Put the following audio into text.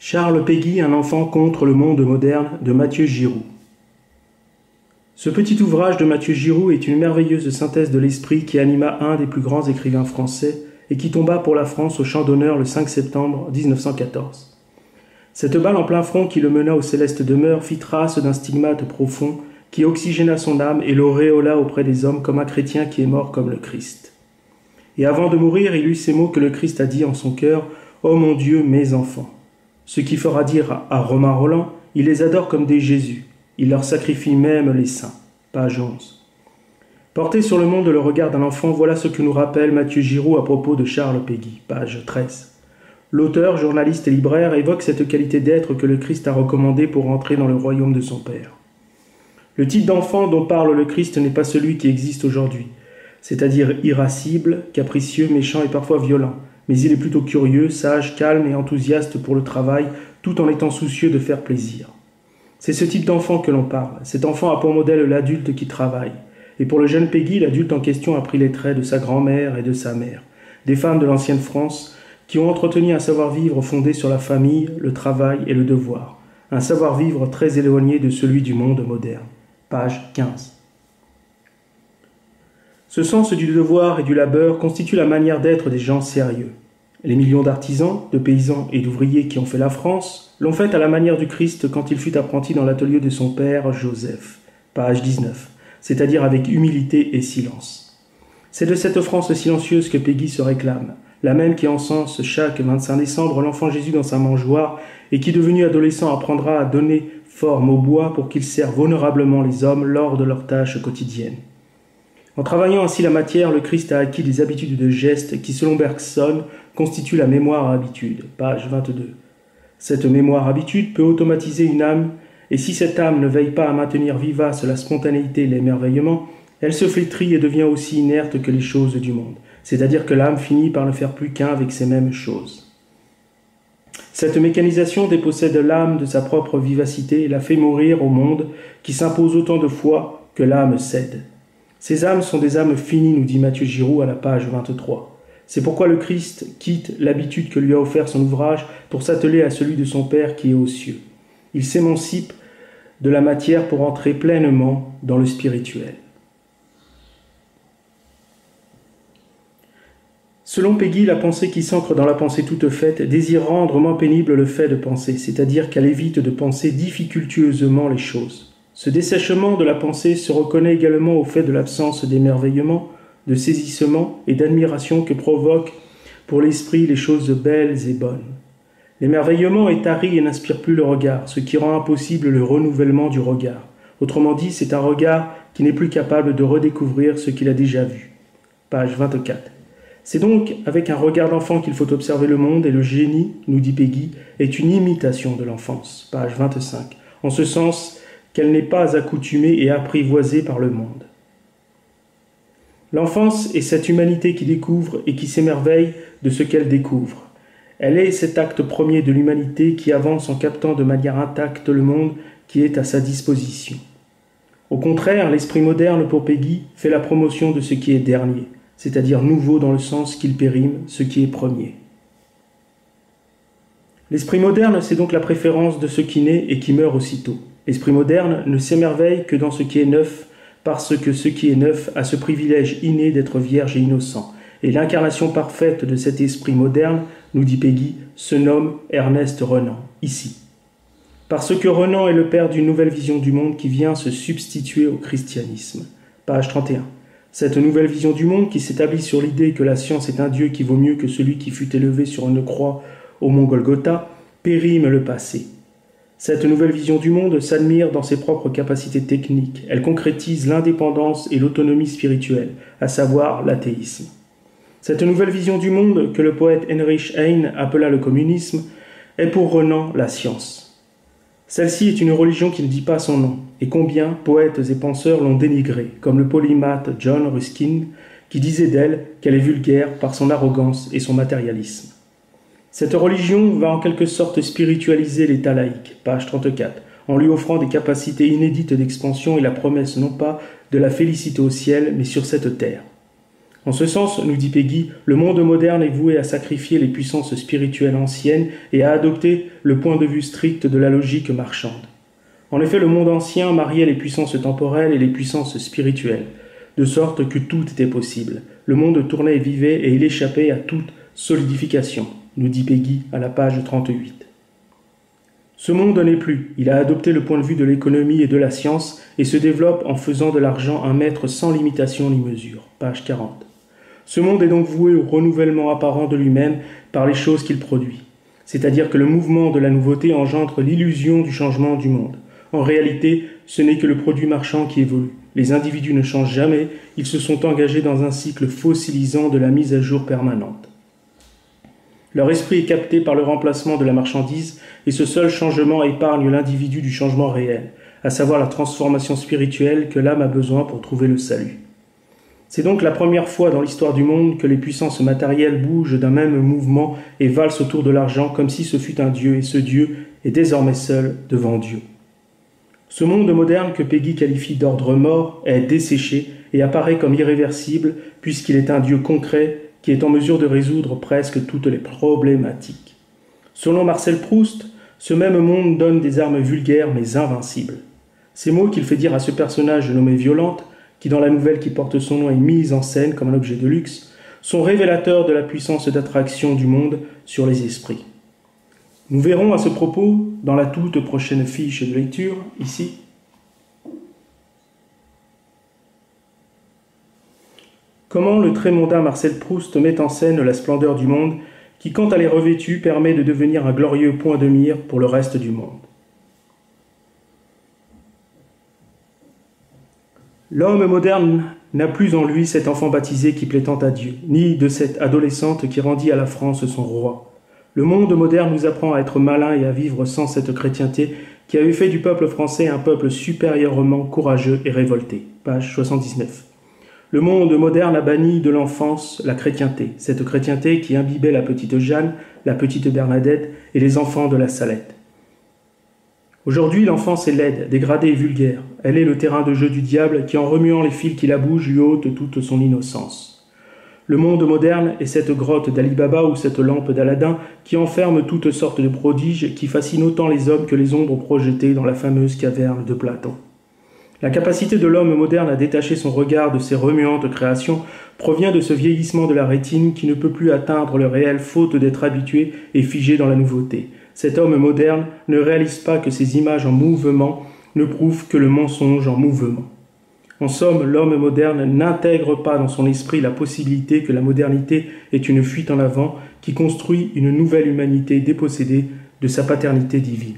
Charles Péguy, un enfant contre le monde moderne, de Mathieu Giroux. Ce petit ouvrage de Mathieu Giroux est une merveilleuse synthèse de l'esprit qui anima un des plus grands écrivains français et qui tomba pour la France au champ d'honneur le 5 septembre 1914. Cette balle en plein front qui le mena aux célestes demeures fit trace d'un stigmate profond qui oxygéna son âme et l'auréola auprès des hommes comme un chrétien qui est mort comme le Christ. Et avant de mourir, il eut ces mots que le Christ a dit en son cœur « Ô mon Dieu, mes enfants !» Ce qui fera dire à Romain Rolland, il les adore comme des Jésus, il leur sacrifie même les saints. Page 11. Porter sur le monde le regard d'un enfant, voilà ce que nous rappelle Mathieu Giroux à propos de Charles Péguy. Page 13. L'auteur, journaliste et libraire, évoque cette qualité d'être que le Christ a recommandée pour entrer dans le royaume de son Père. Le type d'enfant dont parle le Christ n'est pas celui qui existe aujourd'hui, c'est-à-dire irascible, capricieux, méchant et parfois violent, mais il est plutôt curieux, sage, calme et enthousiaste pour le travail, tout en étant soucieux de faire plaisir. C'est ce type d'enfant que l'on parle. Cet enfant a pour modèle l'adulte qui travaille. Et pour le jeune Péguy, l'adulte en question a pris les traits de sa grand-mère et de sa mère, des femmes de l'ancienne France qui ont entretenu un savoir-vivre fondé sur la famille, le travail et le devoir. Un savoir-vivre très éloigné de celui du monde moderne. Page 15. Ce sens du devoir et du labeur constitue la manière d'être des gens sérieux. Les millions d'artisans, de paysans et d'ouvriers qui ont fait la France l'ont fait à la manière du Christ quand il fut apprenti dans l'atelier de son père Joseph. Page 19. C'est-à-dire avec humilité et silence. C'est de cette offrande silencieuse que Péguy se réclame, la même qui encense chaque 25 décembre l'enfant Jésus dans sa mangeoire et qui, devenu adolescent, apprendra à donner forme au bois pour qu'il serve honorablement les hommes lors de leurs tâches quotidiennes. En travaillant ainsi la matière, le Christ a acquis des habitudes de gestes qui, selon Bergson, constituent la mémoire à habitude. Page 22. Cette mémoire à habitude peut automatiser une âme, et si cette âme ne veille pas à maintenir vivace la spontanéité et l'émerveillement, elle se flétrit et devient aussi inerte que les choses du monde, c'est-à-dire que l'âme finit par ne faire plus qu'un avec ces mêmes choses. Cette mécanisation dépossède l'âme de sa propre vivacité et la fait mourir au monde qui s'impose autant de fois que l'âme cède. Ces âmes sont des âmes finies, nous dit Mathieu Giroux à la page 23. C'est pourquoi le Christ quitte l'habitude que lui a offert son ouvrage pour s'atteler à celui de son Père qui est aux cieux. Il s'émancipe de la matière pour entrer pleinement dans le spirituel. Selon Péguy, la pensée qui s'ancre dans la pensée toute faite désire rendre moins pénible le fait de penser, c'est-à-dire qu'elle évite de penser difficultueusement les choses. Ce dessèchement de la pensée se reconnaît également au fait de l'absence d'émerveillement, de saisissement et d'admiration que provoquent pour l'esprit les choses belles et bonnes. L'émerveillement est tari et n'inspire plus le regard, ce qui rend impossible le renouvellement du regard. Autrement dit, c'est un regard qui n'est plus capable de redécouvrir ce qu'il a déjà vu. Page 24. C'est donc avec un regard d'enfant qu'il faut observer le monde et le génie, nous dit Péguy, est une imitation de l'enfance. Page 25. En ce sens qu'elle n'est pas accoutumée et apprivoisée par le monde. L'enfance est cette humanité qui découvre et qui s'émerveille de ce qu'elle découvre. Elle est cet acte premier de l'humanité qui avance en captant de manière intacte le monde qui est à sa disposition. Au contraire, l'esprit moderne pour Péguy fait la promotion de ce qui est dernier, c'est-à-dire nouveau dans le sens qu'il périme ce qui est premier. L'esprit moderne, c'est donc la préférence de ce qui naît et qui meurt aussitôt. L'esprit moderne ne s'émerveille que dans ce qui est neuf, parce que ce qui est neuf a ce privilège inné d'être vierge et innocent. Et l'incarnation parfaite de cet esprit moderne, nous dit Péguy, se nomme Ernest Renan, ici. Parce que Renan est le père d'une nouvelle vision du monde qui vient se substituer au christianisme. Page 31. Cette nouvelle vision du monde qui s'établit sur l'idée que la science est un Dieu qui vaut mieux que celui qui fut élevé sur une croix au mont Golgotha, périme le passé. Cette nouvelle vision du monde s'admire dans ses propres capacités techniques. Elle concrétise l'indépendance et l'autonomie spirituelle, à savoir l'athéisme. Cette nouvelle vision du monde, que le poète Heinrich Heine appela le communisme, est pour Renan la science. Celle-ci est une religion qui ne dit pas son nom, et combien poètes et penseurs l'ont dénigrée, comme le polymathe John Ruskin, qui disait d'elle qu'elle est vulgaire par son arrogance et son matérialisme. Cette religion va en quelque sorte spiritualiser l'état laïque, page 34, en lui offrant des capacités inédites d'expansion et la promesse non pas de la félicité au ciel, mais sur cette terre. En ce sens, nous dit Peggy, le monde moderne est voué à sacrifier les puissances spirituelles anciennes et à adopter le point de vue strict de la logique marchande. En effet, le monde ancien mariait les puissances temporelles et les puissances spirituelles, de sorte que tout était possible. Le monde tournait et vivait et il échappait à toute solidification, nous dit Peggy à la page 38. Ce monde n'est plus, il a adopté le point de vue de l'économie et de la science et se développe en faisant de l'argent un maître sans limitation ni mesure, page 40. Ce monde est donc voué au renouvellement apparent de lui-même par les choses qu'il produit. C'est-à-dire que le mouvement de la nouveauté engendre l'illusion du changement du monde. En réalité, ce n'est que le produit marchand qui évolue. Les individus ne changent jamais, ils se sont engagés dans un cycle fossilisant de la mise à jour permanente. Leur esprit est capté par le remplacement de la marchandise et ce seul changement épargne l'individu du changement réel, à savoir la transformation spirituelle que l'âme a besoin pour trouver le salut. C'est donc la première fois dans l'histoire du monde que les puissances matérielles bougent d'un même mouvement et valsent autour de l'argent comme si ce fût un Dieu, et ce Dieu est désormais seul devant Dieu. Ce monde moderne que Peggy qualifie d'ordre mort est desséché et apparaît comme irréversible puisqu'il est un Dieu concret qui est en mesure de résoudre presque toutes les problématiques. Selon Marcel Proust, ce même monde donne des armes vulgaires mais invincibles. Ces mots qu'il fait dire à ce personnage nommé Violante, qui dans la nouvelle qui porte son nom est mise en scène comme un objet de luxe, sont révélateurs de la puissance d'attraction du monde sur les esprits. Nous verrons à ce propos, dans la toute prochaine fiche de lecture, ici, comment le très mondain Marcel Proust met en scène la splendeur du monde qui, quand elle est revêtue, permet de devenir un glorieux point de mire pour le reste du monde. L'homme moderne n'a plus en lui cet enfant baptisé qui plaît tant à Dieu, ni de cette adolescente qui rendit à la France son roi. Le monde moderne nous apprend à être malin et à vivre sans cette chrétienté qui avait fait du peuple français un peuple supérieurement courageux et révolté. Page 79. Le monde moderne a banni de l'enfance la chrétienté, cette chrétienté qui imbibait la petite Jeanne, la petite Bernadette et les enfants de la Salette. Aujourd'hui, l'enfance est laide, dégradée et vulgaire. Elle est le terrain de jeu du diable qui, en remuant les fils qui la bougent, lui ôte toute son innocence. Le monde moderne est cette grotte d'Ali Baba ou cette lampe d'Aladin qui enferme toutes sortes de prodiges qui fascinent autant les hommes que les ombres projetées dans la fameuse caverne de Platon. La capacité de l'homme moderne à détacher son regard de ces remuantes créations provient de ce vieillissement de la rétine qui ne peut plus atteindre le réel faute d'être habitué et figé dans la nouveauté. Cet homme moderne ne réalise pas que ces images en mouvement ne prouvent que le mensonge en mouvement. En somme, l'homme moderne n'intègre pas dans son esprit la possibilité que la modernité est une fuite en avant qui construit une nouvelle humanité dépossédée de sa paternité divine.